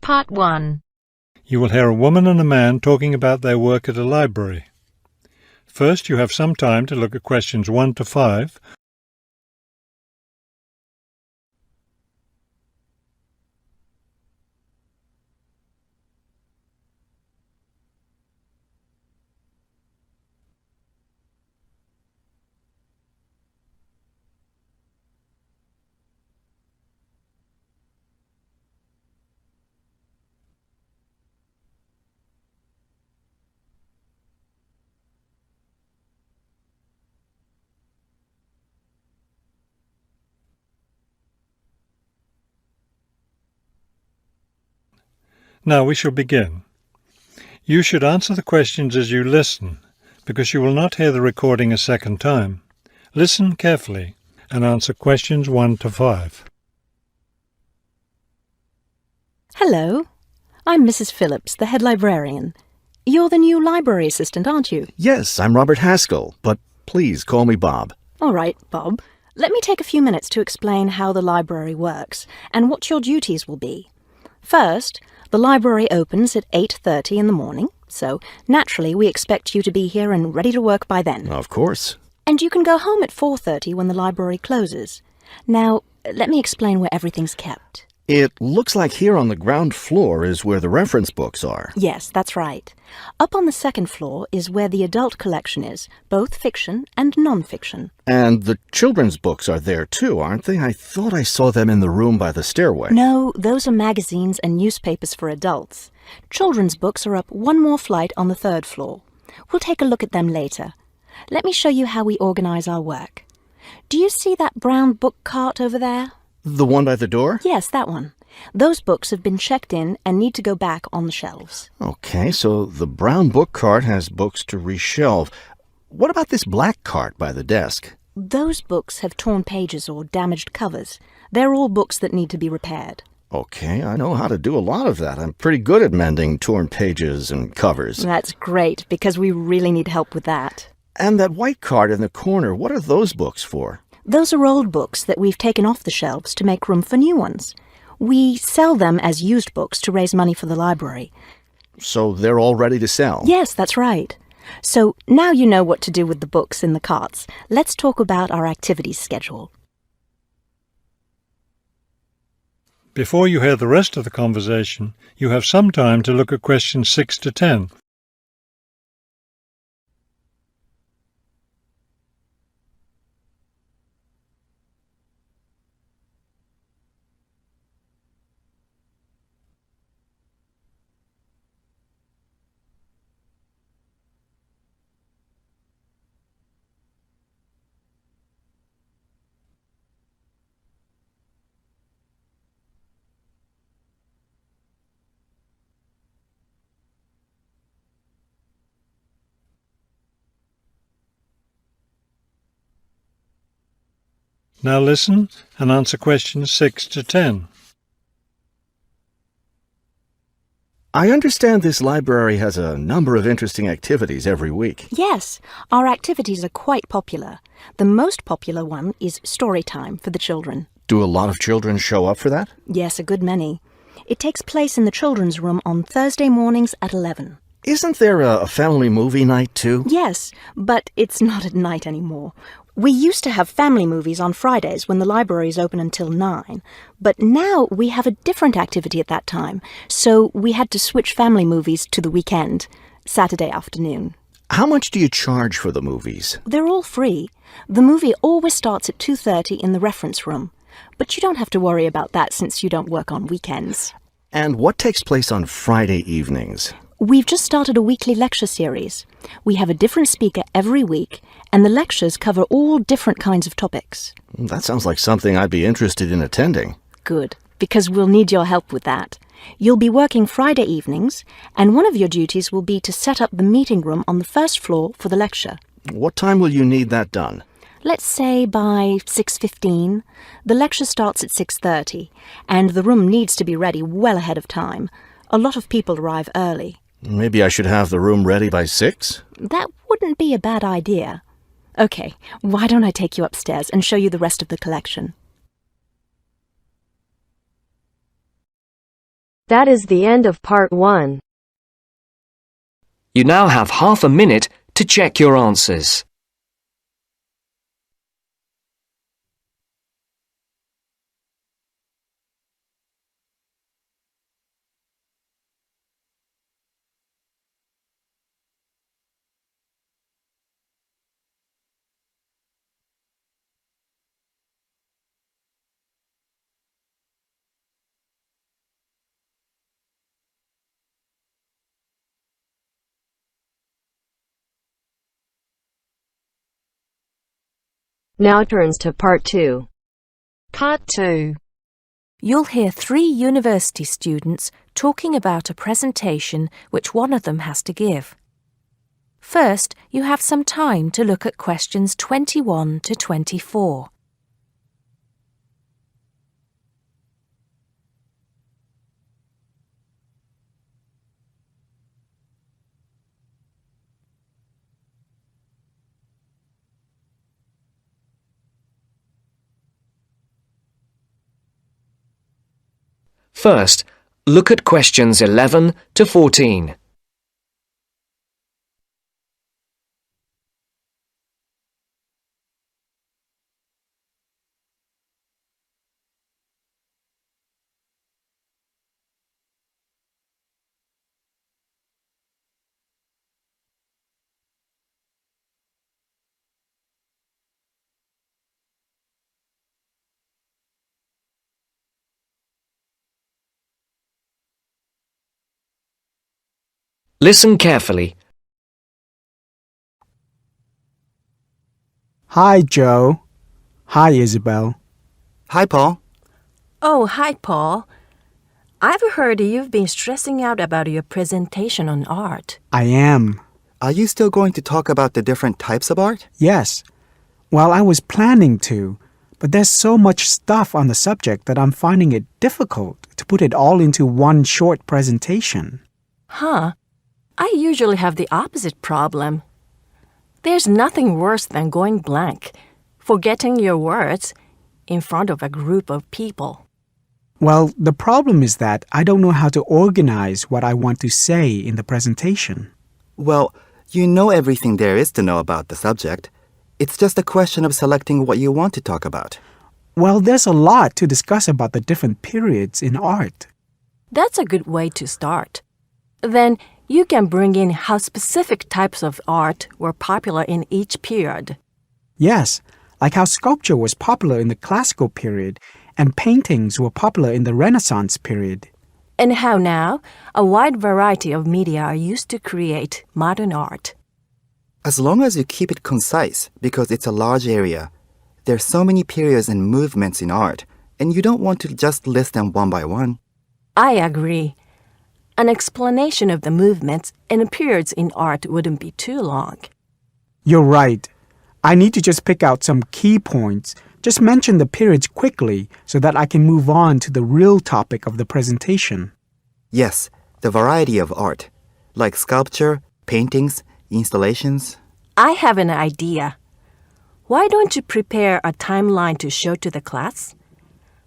Part 1. You will hear a woman and a man talking about their work at a library. First, you have some time to look at questions 1 to 5. Now we shall begin. You should answer the questions as you listen, because you will not hear the recording a second time. Listen carefully and answer questions 1 to 5. Hello, I'm Mrs. Phillips, the head librarian. You're the new library assistant, aren't you? Yes, I'm Robert Haskell, but please call me Bob. All right, Bob. Let me take a few minutes to explain how the library works and what your duties will be. First, the library opens at 8:30 in the morning, so naturally we expect you to be here and ready to work by then. Of course. And you can go home at 4:30 when the library closes. Now, let me explain where everything's kept. It looks like here on the ground floor is where the reference books are. Yes, that's right. Up on the second floor is where the adult collection is, both fiction and non-fiction. And the children's books are there too, aren't they? I thought I saw them in the room by the stairway. No, those are magazines and newspapers for adults. Children's books are up one more flight on the third floor. We'll take a look at them later. Let me show you how we organize our work. Do you see that brown book cart over there? The one by the door? Yes, that one. Those books have been checked in and need to go back on the shelves. Okay, so the brown book cart has books to reshelve. What about this black cart by the desk? Those books have torn pages or damaged covers. They're all books that need to be repaired. Okay, I know how to do a lot of that. I'm pretty good at mending torn pages and covers. That's great, because we really need help with that. And that white cart in the corner, what are those books for? Those are old books that we've taken off the shelves to make room for new ones. We sell them as used books to raise money for the library. So they're all ready to sell? Yes, that's right. So now you know what to do with the books in the carts. Let's talk about our activities schedule. Before you hear the rest of the conversation, you have some time to look at questions 6 to 10. Now listen and answer questions 6 to 10. I understand this library has a number of interesting activities every week. Yes, our activities are quite popular. The most popular one is story time for the children. Do a lot of children show up for that? Yes, a good many. It takes place in the children's room on Thursday mornings at 11. Isn't there a family movie night too? Yes, but it's not at night anymore. We used to have family movies on Fridays when the library is open until 9, but now we have a different activity at that time, so we had to switch family movies to the weekend, Saturday afternoon. How much do you charge for the movies? They're all free. The movie always starts at 2:30 in the reference room, but you don't have to worry about that since you don't work on weekends. And what takes place on Friday evenings? We've just started a weekly lecture series. We have a different speaker every week, and the lectures cover all different kinds of topics. That sounds like something I'd be interested in attending. Good, because we'll need your help with that. You'll be working Friday evenings, and one of your duties will be to set up the meeting room on the first floor for the lecture. What time will you need that done? Let's say by 6:15. The lecture starts at 6:30, and the room needs to be ready well ahead of time. A lot of people arrive early. Maybe I should have the room ready by 6? That wouldn't be a bad idea. Okay, why don't I take you upstairs and show you the rest of the collection? That is the end of part 1. You now have half a minute to check your answers. Now turns to part 2. Part 2. You'll hear 3 university students talking about a presentation which one of them has to give. First, you have some time to look at questions 21 to 24. First, look at questions 11 to 14. Listen carefully. Hi, Joe. Hi, Isabel. Hi, Paul. Oh, hi, Paul. I've heard you've been stressing out about your presentation on art. I am. Are you still going to talk about the different types of art? Yes. Well, I was planning to, but there's so much stuff on the subject that I'm finding it difficult to put it all into one short presentation. Huh? I usually have the opposite problem. There's nothing worse than going blank, forgetting your words in front of a group of people. Well, the problem is that I don't know how to organize what I want to say in the presentation. Well, you know everything there is to know about the subject. It's just a question of selecting what you want to talk about. Well, there's a lot to discuss about the different periods in art. That's a good way to start. Then you can bring in how specific types of art were popular in each period. Yes, like how sculpture was popular in the classical period and paintings were popular in the Renaissance period. And how now a wide variety of media are used to create modern art. As long as you keep it concise, because it's a large area, there are so many periods and movements in art, and you don't want to just list them one by one. I agree. An explanation of the movements and periods in art wouldn't be too long. You're right. I need to just pick out some key points. Just mention the periods quickly so that I can move on to the real topic of the presentation. Yes, the variety of art, like sculpture, paintings, installations. I have an idea. Why don't you prepare a timeline to show to the class?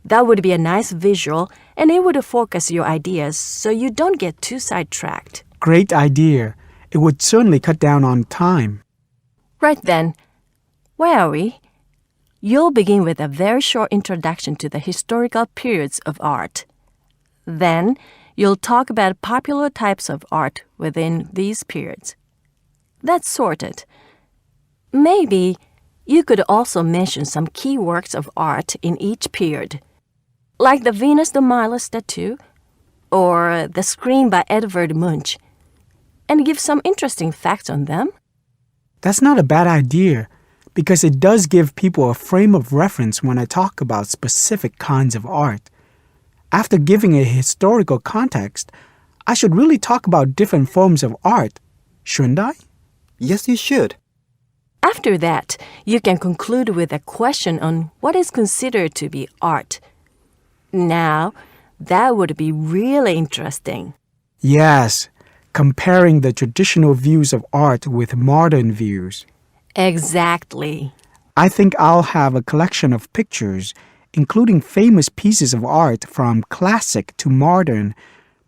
That would be a nice visual, and it would focus your ideas so you don't get too sidetracked. Great idea. It would certainly cut down on time. Right then, where are we? You'll begin with a very short introduction to the historical periods of art. Then, you'll talk about popular types of art within these periods. That's sorted. Maybe you could also mention some key works of art in each period, like the Venus de Milo statue or the Scream by Edvard Munch, and give some interesting facts on them. That's not a bad idea, because it does give people a frame of reference when I talk about specific kinds of art. After giving a historical context, I should really talk about different forms of art, shouldn't I? Yes, you should. After that, you can conclude with a question on what is considered to be art. Now, that would be really interesting. Yes, comparing the traditional views of art with modern views. Exactly. I think I'll have a collection of pictures, including famous pieces of art from classic to modern,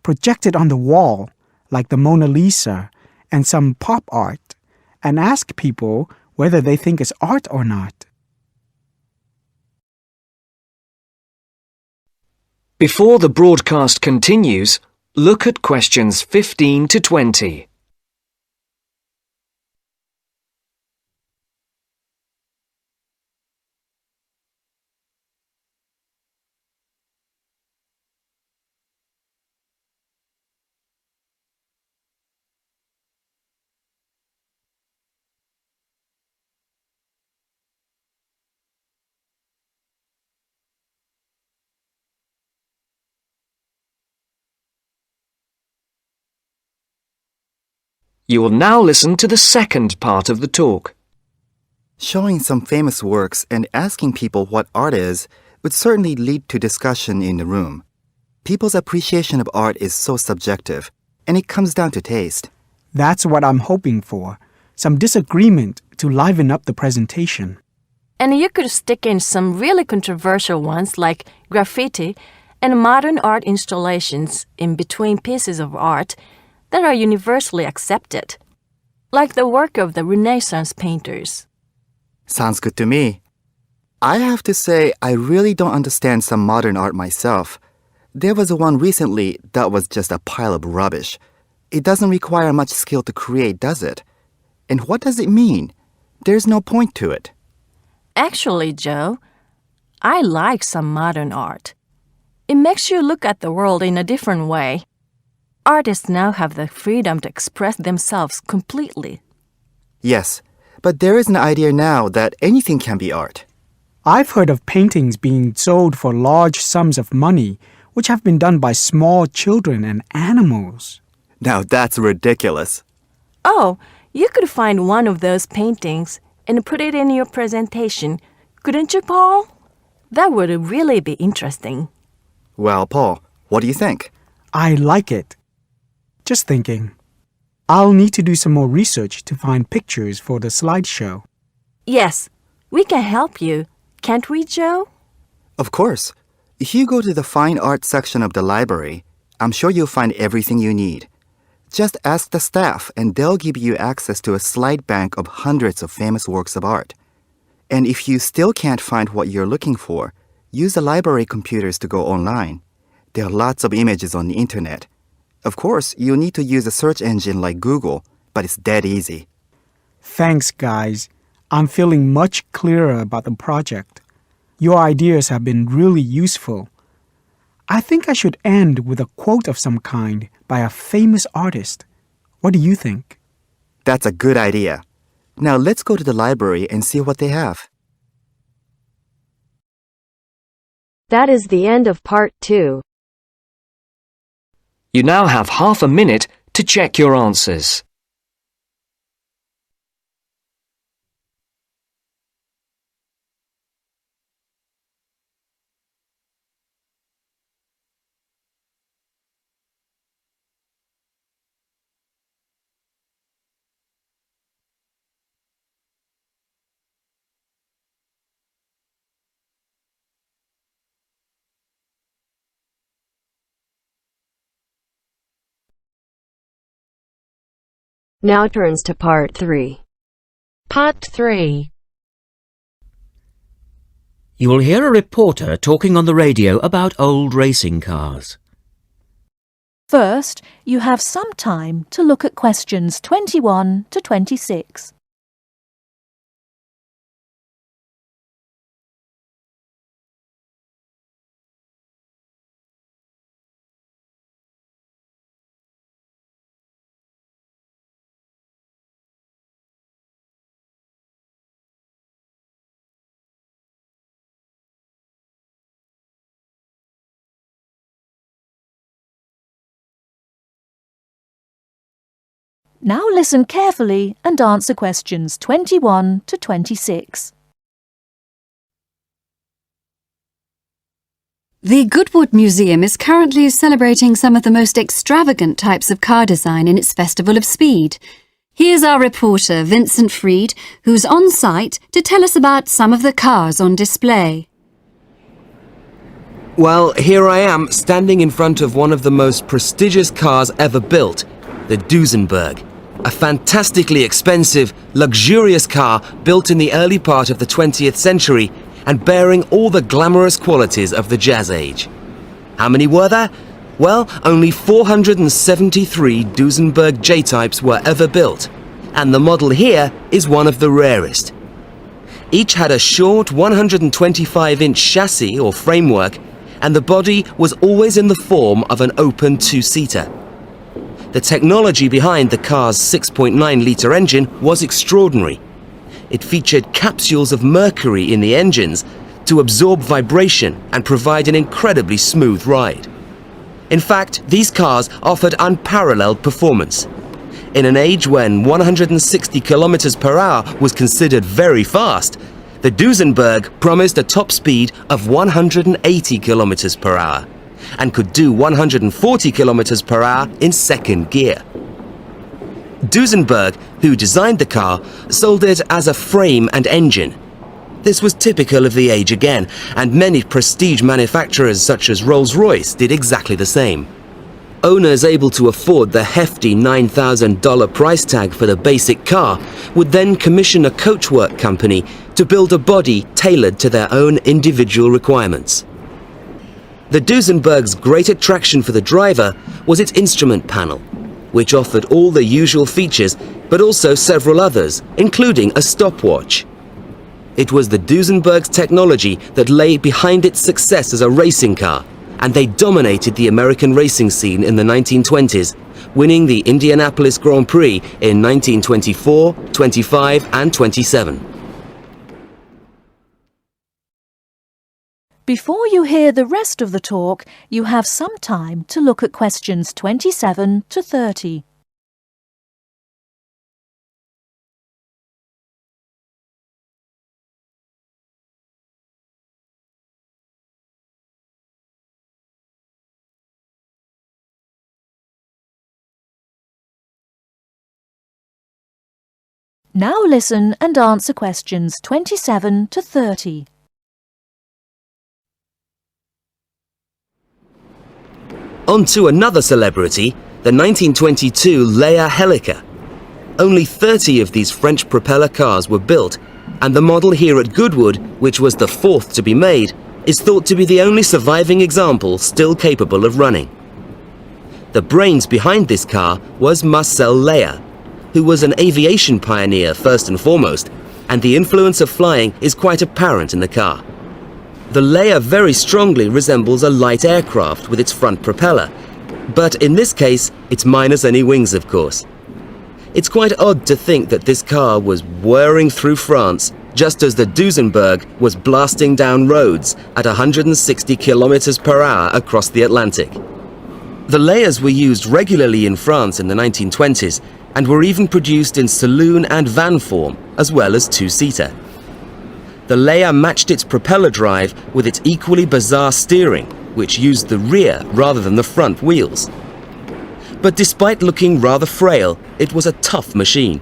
projected on the wall, like the Mona Lisa and some pop art, and ask people whether they think it's art or not. Before the broadcast continues, look at questions 15 to 20. You will now listen to the second part of the talk. Showing some famous works and asking people what art is would certainly lead to discussion in the room. People's appreciation of art is so subjective, and it comes down to taste. That's what I'm hoping for, some disagreement to liven up the presentation. And you could stick in some really controversial ones like graffiti and modern art installations in between pieces of art that are universally accepted, like the work of the Renaissance painters. Sounds good to me. I have to say, I really don't understand some modern art myself. There was one recently that was just a pile of rubbish. It doesn't require much skill to create, does it? And what does it mean? There's no point to it. Actually, Joe, I like some modern art. It makes you look at the world in a different way. Artists now have the freedom to express themselves completely. Yes, but there is an idea now that anything can be art. I've heard of paintings being sold for large sums of money, which have been done by small children and animals. Now that's ridiculous. Oh, you could find one of those paintings and put it in your presentation, couldn't you, Paul? That would really be interesting. Well, Paul, what do you think? I like it. Just thinking. I'll need to do some more research to find pictures for the slideshow. Yes, we can help you, can't we, Joe? Of course. If you go to the fine art section of the library, I'm sure you'll find everything you need. Just ask the staff and they'll give you access to a slide bank of hundreds of famous works of art. And if you still can't find what you're looking for, use the library computers to go online. There are lots of images on the internet. Of course, you'll need to use a search engine like Google, but it's dead easy. Thanks, guys. I'm feeling much clearer about the project. Your ideas have been really useful. I think I should end with a quote of some kind by a famous artist. What do you think? That's a good idea. Now let's go to the library and see what they have. That is the end of part 2. You now have half a minute to check your answers. Now turns to part 3. Part 3. You will hear a reporter talking on the radio about old racing cars. First, you have some time to look at questions 21 to 26. Now listen carefully and answer questions 21 to 26. The Goodwood Museum is currently celebrating some of the most extravagant types of car design in its Festival of Speed. Here's our reporter, Vincent Freed, who's on site to tell us about some of the cars on display. Well, here I am, standing in front of one of the most prestigious cars ever built, the Duesenberg. A fantastically expensive, luxurious car built in the early part of the 20th century and bearing all the glamorous qualities of the Jazz Age. How many were there? Well, only 473 Duesenberg J-types were ever built, and the model here is one of the rarest. Each had a short 125-inch chassis or framework, and the body was always in the form of an open two-seater. The technology behind the car's 6.9-litre engine was extraordinary. It featured capsules of mercury in the engines to absorb vibration and provide an incredibly smooth ride. In fact, these cars offered unparalleled performance. In an age when 160 kilometers per hour was considered very fast, the Duesenberg promised a top speed of 180 kilometers per hour and could do 140 kilometers per hour in second gear. Duesenberg, who designed the car, sold it as a frame and engine. This was typical of the age again, and many prestige manufacturers such as Rolls-Royce did exactly the same. Owners able to afford the hefty $9,000 price tag for the basic car would then commission a coachwork company to build a body tailored to their own individual requirements. The Duesenberg's great attraction for the driver was its instrument panel, which offered all the usual features but also several others, including a stopwatch. It was the Duesenberg's technology that lay behind its success as a racing car, and they dominated the American racing scene in the 1920s, winning the Indianapolis Grand Prix in 1924, 25 and 27. Before you hear the rest of the talk, you have some time to look at questions 27 to 30. Now listen and answer questions 27 to 30. On to another celebrity, the 1922 Leia Helica. Only 30 of these French propeller cars were built, and the model here at Goodwood, which was the fourth to be made, is thought to be the only surviving example still capable of running. The brains behind this car was Marcel Leia, who was an aviation pioneer first and foremost, and the influence of flying is quite apparent in the car. The Leia very strongly resembles a light aircraft with its front propeller, but in this case, it's minus any wings, of course. It's quite odd to think that this car was whirring through France just as the Duesenberg was blasting down roads at 160 kilometers per hour across the Atlantic. The Leias were used regularly in France in the 1920s and were even produced in saloon and van form, as well as two-seater. The Leia matched its propeller drive with its equally bizarre steering, which used the rear rather than the front wheels. But despite looking rather frail, it was a tough machine.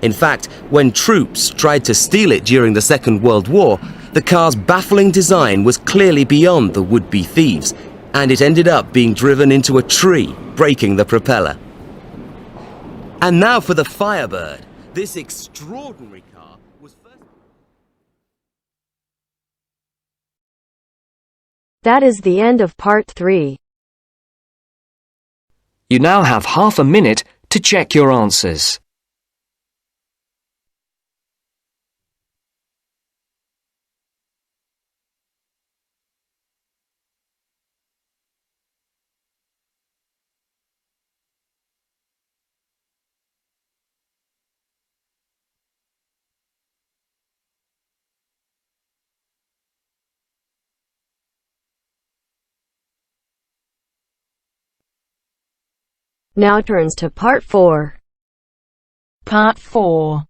In fact, when troops tried to steal it during the Second World War, the car's baffling design was clearly beyond the would-be thieves, and it ended up being driven into a tree, breaking the propeller. And now for the Firebird. This extraordinary car was first... That is the end of part 3. You now have half a minute to check your answers. Now turns to part 4. Part 4.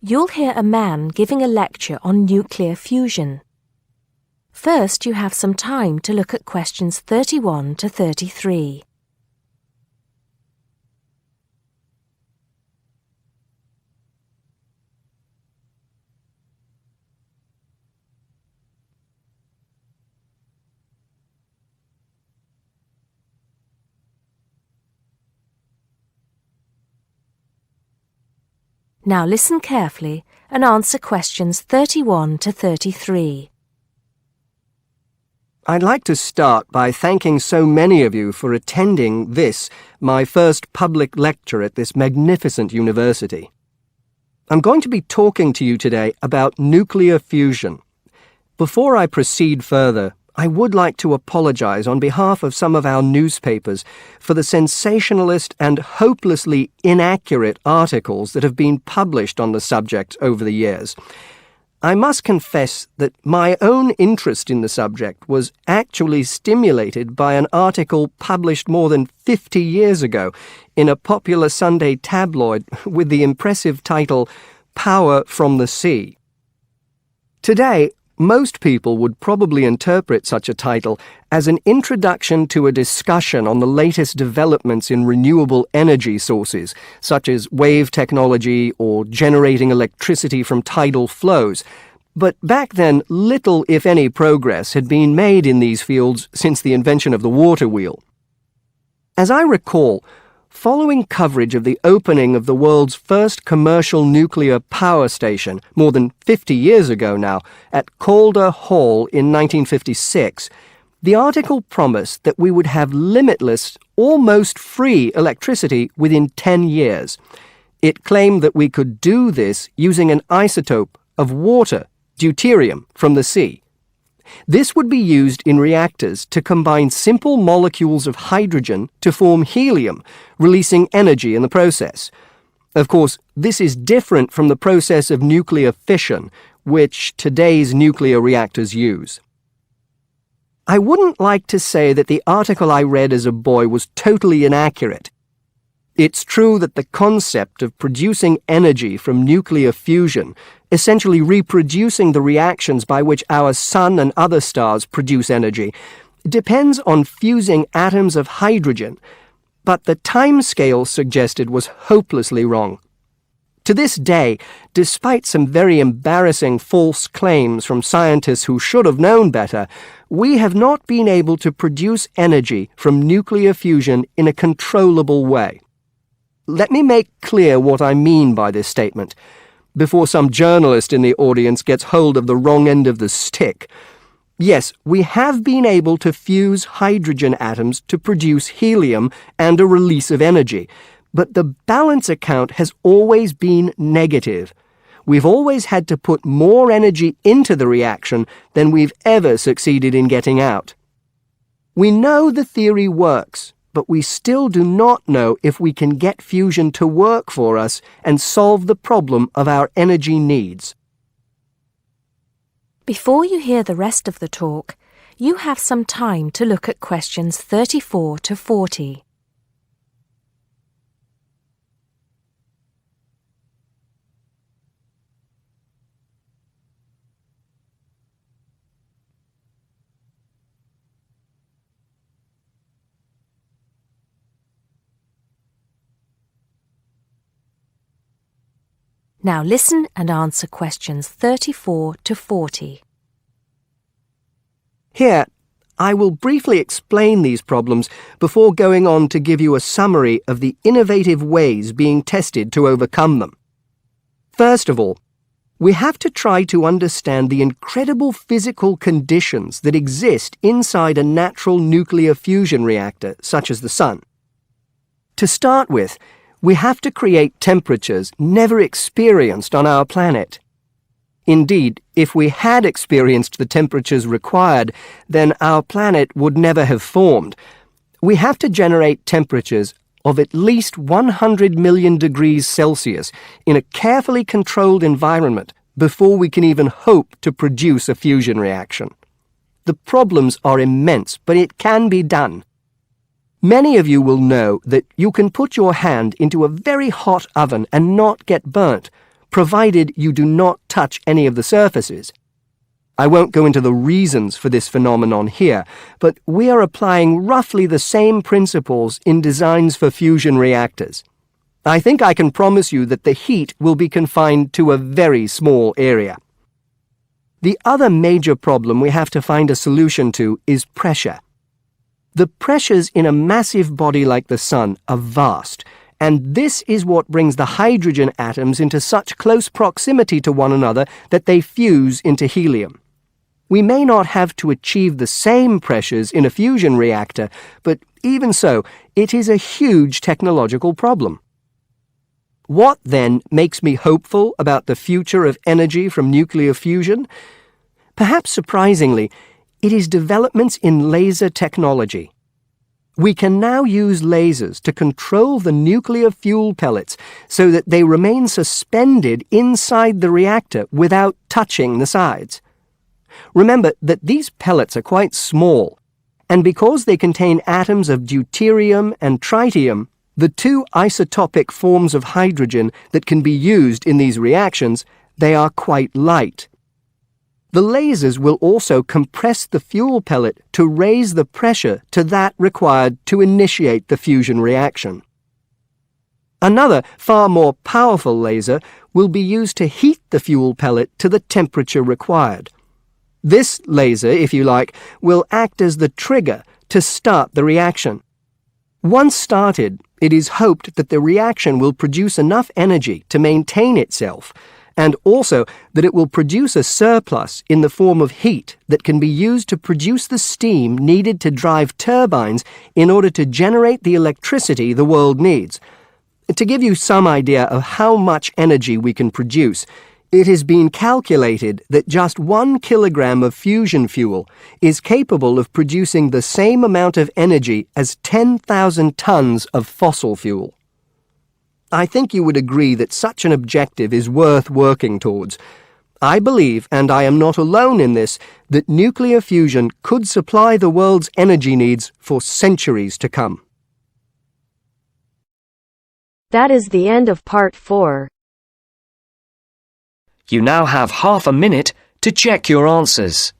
You'll hear a man giving a lecture on nuclear fusion. First, you have some time to look at questions 31 to 33. Now listen carefully and answer questions 31 to 33. I'd like to start by thanking so many of you for attending this, my first public lecture at this magnificent university. I'm going to be talking to you today about nuclear fusion. Before I proceed further, I would like to apologize on behalf of some of our newspapers for the sensationalist and hopelessly inaccurate articles that have been published on the subject over the years. I must confess that my own interest in the subject was actually stimulated by an article published more than 50 years ago in a popular Sunday tabloid with the impressive title, Power from the Sea. Today, most people would probably interpret such a title as an introduction to a discussion on the latest developments in renewable energy sources, such as wave technology or generating electricity from tidal flows. But back then, little, if any, progress had been made in these fields since the invention of the water wheel. As I recall, following coverage of the opening of the world's first commercial nuclear power station, more than 50 years ago now, at Calder Hall in 1956, the article promised that we would have limitless, almost free electricity within 10 years. It claimed that we could do this using an isotope of water, deuterium, from the sea. This would be used in reactors to combine simple molecules of hydrogen to form helium, releasing energy in the process. Of course, this is different from the process of nuclear fission, which today's nuclear reactors use. I wouldn't like to say that the article I read as a boy was totally inaccurate. It's true that the concept of producing energy from nuclear fusion, essentially reproducing the reactions by which our sun and other stars produce energy, depends on fusing atoms of hydrogen, but the timescale suggested was hopelessly wrong. To this day, despite some very embarrassing false claims from scientists who should have known better, we have not been able to produce energy from nuclear fusion in a controllable way. Let me make clear what I mean by this statement, before some journalist in the audience gets hold of the wrong end of the stick. Yes, we have been able to fuse hydrogen atoms to produce helium and a release of energy, but the balance account has always been negative. We've always had to put more energy into the reaction than we've ever succeeded in getting out. We know the theory works, but we still do not know if we can get fusion to work for us and solve the problem of our energy needs. Before you hear the rest of the talk, you have some time to look at questions 34 to 40. Now listen and answer questions 34 to 40. Here, I will briefly explain these problems before going on to give you a summary of the innovative ways being tested to overcome them. First of all, we have to try to understand the incredible physical conditions that exist inside a natural nuclear fusion reactor, such as the sun. To start with, we have to create temperatures never experienced on our planet. Indeed, if we had experienced the temperatures required, then our planet would never have formed. We have to generate temperatures of at least 100 million degrees Celsius in a carefully controlled environment before we can even hope to produce a fusion reaction. The problems are immense, but it can be done. Many of you will know that you can put your hand into a very hot oven and not get burnt, provided you do not touch any of the surfaces. I won't go into the reasons for this phenomenon here, but we are applying roughly the same principles in designs for fusion reactors. I think I can promise you that the heat will be confined to a very small area. The other major problem we have to find a solution to is pressure. The pressures in a massive body like the sun are vast, And this is what brings the hydrogen atoms into such close proximity to one another that they fuse into helium. We may not have to achieve the same pressures in a fusion reactor, but even so, it is a huge technological problem. What, then, makes me hopeful about the future of energy from nuclear fusion? Perhaps surprisingly, it is developments in laser technology. We can now use lasers to control the nuclear fuel pellets so that they remain suspended inside the reactor without touching the sides. Remember that these pellets are quite small, and because they contain atoms of deuterium and tritium, the two isotopic forms of hydrogen that can be used in these reactions, they are quite light. The lasers will also compress the fuel pellet to raise the pressure to that required to initiate the fusion reaction. Another, far more powerful laser will be used to heat the fuel pellet to the temperature required. This laser, if you like, will act as the trigger to start the reaction. Once started, it is hoped that the reaction will produce enough energy to maintain itself, and also that it will produce a surplus in the form of heat that can be used to produce the steam needed to drive turbines in order to generate the electricity the world needs. To give you some idea of how much energy we can produce, it has been calculated that just 1 kilogram of fusion fuel is capable of producing the same amount of energy as 10,000 tons of fossil fuel. I think you would agree that such an objective is worth working towards. I believe, and I am not alone in this, that nuclear fusion could supply the world's energy needs for centuries to come. That is the end of part 4. You now have half a minute to check your answers.